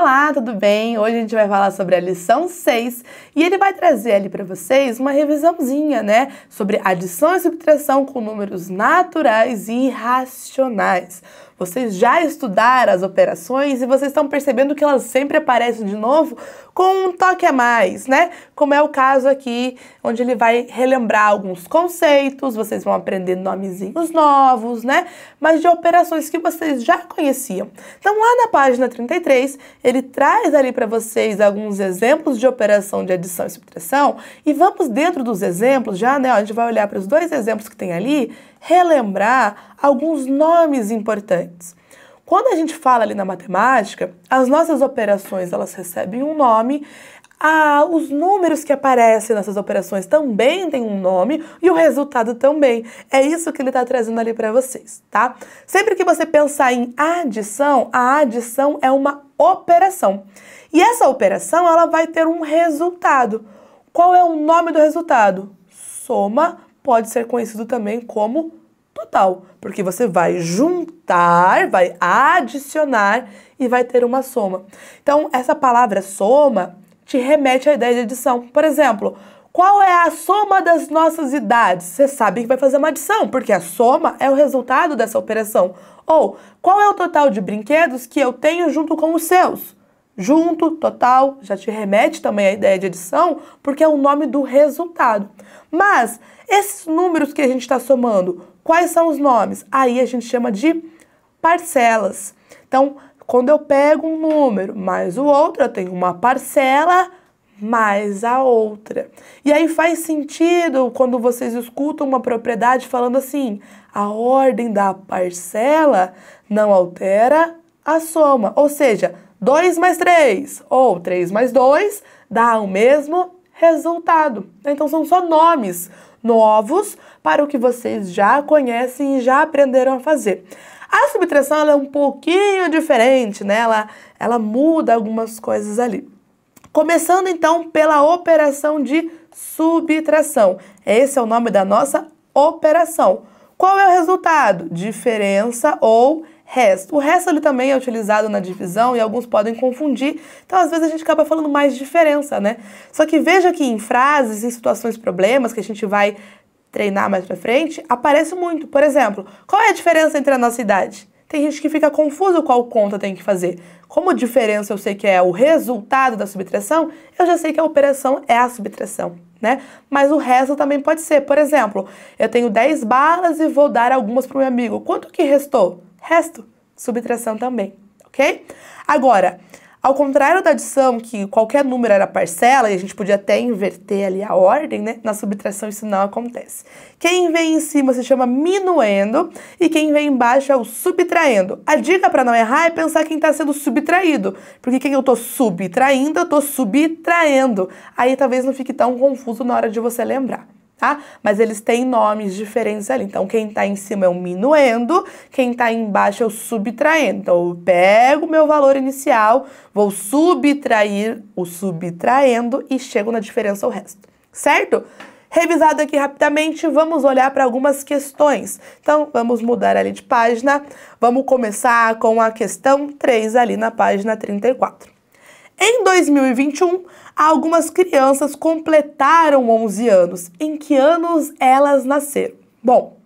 Olá, tudo bem? Hoje a gente vai falar sobre a lição 6 e ele vai trazer ali para vocês uma revisãozinha, né? Sobre adição e subtração com números naturais e irracionais. Vocês já estudaram as operações e vocês estão percebendo que elas sempre aparecem de novo com um toque a mais, né? Como é o caso aqui, onde ele vai relembrar alguns conceitos, vocês vão aprender nomezinhos novos, né? Mas de operações que vocês já conheciam. Então, lá na página 33, ele traz ali para vocês alguns exemplos de operação de adição e subtração e vamos dentro dos exemplos já, né? A gente vai olhar para os dois exemplos que tem ali, relembrar alguns nomes importantes. Quando a gente fala ali na matemática, as nossas operações elas recebem um nome, os números que aparecem nessas operações também têm um nome e o resultado também. É isso que ele está trazendo ali para vocês, tá? Sempre que você pensar em adição, a adição é uma operação. E essa operação ela vai ter um resultado. Qual é o nome do resultado? Soma pode ser conhecido também como total, porque você vai juntar, vai adicionar e vai ter uma soma. Então, essa palavra soma te remete à ideia de adição. Por exemplo, qual é a soma das nossas idades? Você sabe que vai fazer uma adição, porque a soma é o resultado dessa operação. Ou, qual é o total de brinquedos que eu tenho junto com os seus? Junto, total, já te remete também à ideia de adição, porque é o nome do resultado. Mas, esses números que a gente está somando, quais são os nomes? Aí a gente chama de parcelas. Então, quando eu pego um número mais o outro, eu tenho uma parcela mais a outra. E aí faz sentido quando vocês escutam uma propriedade falando assim, a ordem da parcela não altera a soma. Ou seja, 2 mais 3 ou 3 mais 2 dá o mesmo resultado. Então são só nomes novos para o que vocês já conhecem e já aprenderam a fazer. A subtração ela é um pouquinho diferente, né? Ela muda algumas coisas ali. Começando então pela operação de subtração. Esse é o nome da nossa operação. Qual é o resultado? Diferença ou resto. O resto ali também é utilizado na divisão e alguns podem confundir. Então, às vezes, a gente acaba falando mais de diferença, né? Só que veja que em frases, em situações, problemas, que a gente vai treinar mais pra frente, aparece muito. Por exemplo, qual é a diferença entre a nossa idade? Tem gente que fica confuso qual conta tem que fazer. Como diferença eu sei que é o resultado da subtração, eu já sei que a operação é a subtração, né? Mas o resto também pode ser. Por exemplo, eu tenho 10 balas e vou dar algumas para o meu amigo. Quanto que restou? Resto. Subtração também, ok? Agora, ao contrário da adição, que qualquer número era parcela, e a gente podia até inverter ali a ordem, né? Na subtração isso não acontece. Quem vem em cima se chama minuendo e quem vem embaixo é o subtraindo. A dica para não errar é pensar quem está sendo subtraído, porque quem eu estou subtraindo, eu estou subtraendo. Aí talvez não fique tão confuso na hora de você lembrar. Tá? Mas eles têm nomes diferentes ali. Então, quem está em cima é o minuendo, quem está embaixo é o subtraindo. Então, eu pego o meu valor inicial, vou subtrair o subtraindo e chego na diferença ao resto. Certo? Revisado aqui rapidamente, vamos olhar para algumas questões. Então, vamos mudar ali de página. Vamos começar com a questão 3 ali na página 34. Em 2021, algumas crianças completaram 11 anos. Em que anos elas nasceram? Bom,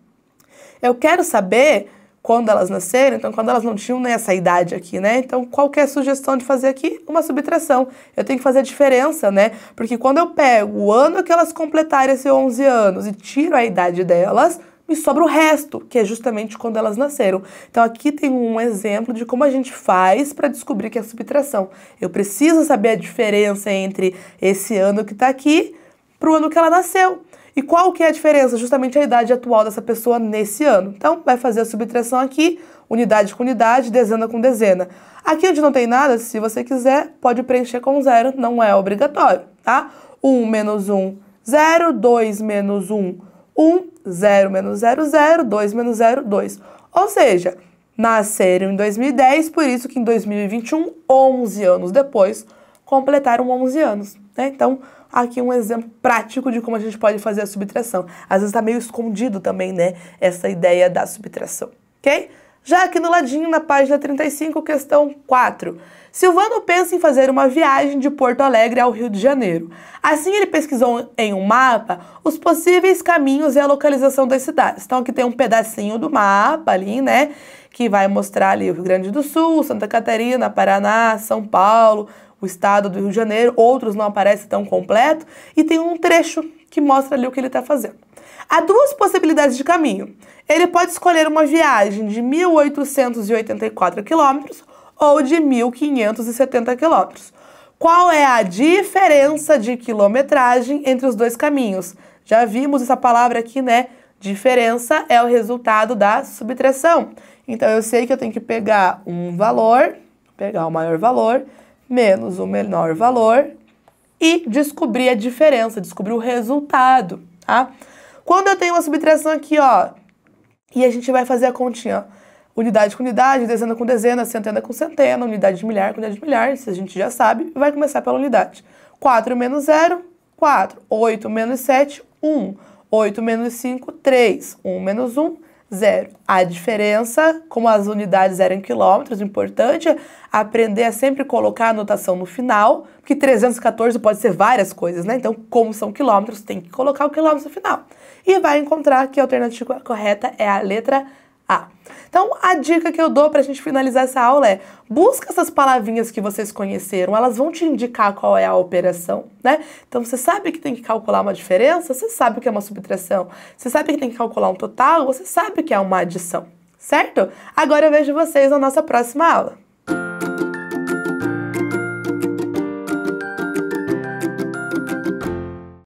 eu quero saber quando elas nasceram, então quando elas não tinham nem essa idade aqui, né? Então, qual que é a sugestão de fazer aqui? Uma subtração. Eu tenho que fazer a diferença, né? Porque quando eu pego o ano que elas completaram esses 11 anos e tiro a idade delas, me sobra o resto, que é justamente quando elas nasceram. Então, aqui tem um exemplo de como a gente faz para descobrir que é subtração. Eu preciso saber a diferença entre esse ano que está aqui para o ano que ela nasceu. E qual que é a diferença? Justamente a idade atual dessa pessoa nesse ano. Então, vai fazer a subtração aqui, unidade com unidade, dezena com dezena. Aqui onde não tem nada, se você quiser, pode preencher com 0, não é obrigatório, tá? 1 menos 1, 0, 2 menos 1, 1, 0 menos 0, 0, 2 menos 0, 2. Ou seja, nasceram em 2010, por isso que em 2021, 11 anos depois, completaram 11 anos, né? Então, aqui um exemplo prático de como a gente pode fazer a subtração. Às vezes está meio escondido também, né, essa ideia da subtração, ok? Já aqui no ladinho, na página 35, questão 4. Silvano pensa em fazer uma viagem de Porto Alegre ao Rio de Janeiro. Assim, ele pesquisou em um mapa os possíveis caminhos e a localização das cidades. Então, aqui tem um pedacinho do mapa ali, né? Que vai mostrar ali o Rio Grande do Sul, Santa Catarina, Paraná, São Paulo, o estado do Rio de Janeiro. Outros não aparecem tão completo. E tem um trecho que mostra ali o que ele está fazendo. Há duas possibilidades de caminho. Ele pode escolher uma viagem de 1.884 quilômetros ou de 1.570 quilômetros. Qual é a diferença de quilometragem entre os dois caminhos? Já vimos essa palavra aqui, né? Diferença é o resultado da subtração. Então, eu sei que eu tenho que pegar um valor, pegar o maior valor, menos o menor valor e descobrir a diferença, descobrir o resultado, tá? Quando eu tenho uma subtração aqui, ó, e a gente vai fazer a continha, ó. Unidade com unidade, dezena com dezena, centena com centena, unidade de milhar com unidade de milhar, isso a gente já sabe, vai começar pela unidade. 4 menos 0, 4. 8 menos 7, 1. 8 menos 5, 3. 1 menos 1, 0. A diferença, como as unidades eram em quilômetros, o importante é aprender a sempre colocar a anotação no final, porque 314 pode ser várias coisas, né? Então, como são quilômetros, tem que colocar o quilômetro no final. E vai encontrar que a alternativa correta é a letra A. Então, a dica que eu dou pra gente finalizar essa aula é: busca essas palavrinhas que vocês conheceram, elas vão te indicar qual é a operação, né? Então, você sabe que tem que calcular uma diferença, você sabe que é uma subtração, você sabe que tem que calcular um total, você sabe que é uma adição, certo? Agora eu vejo vocês na nossa próxima aula.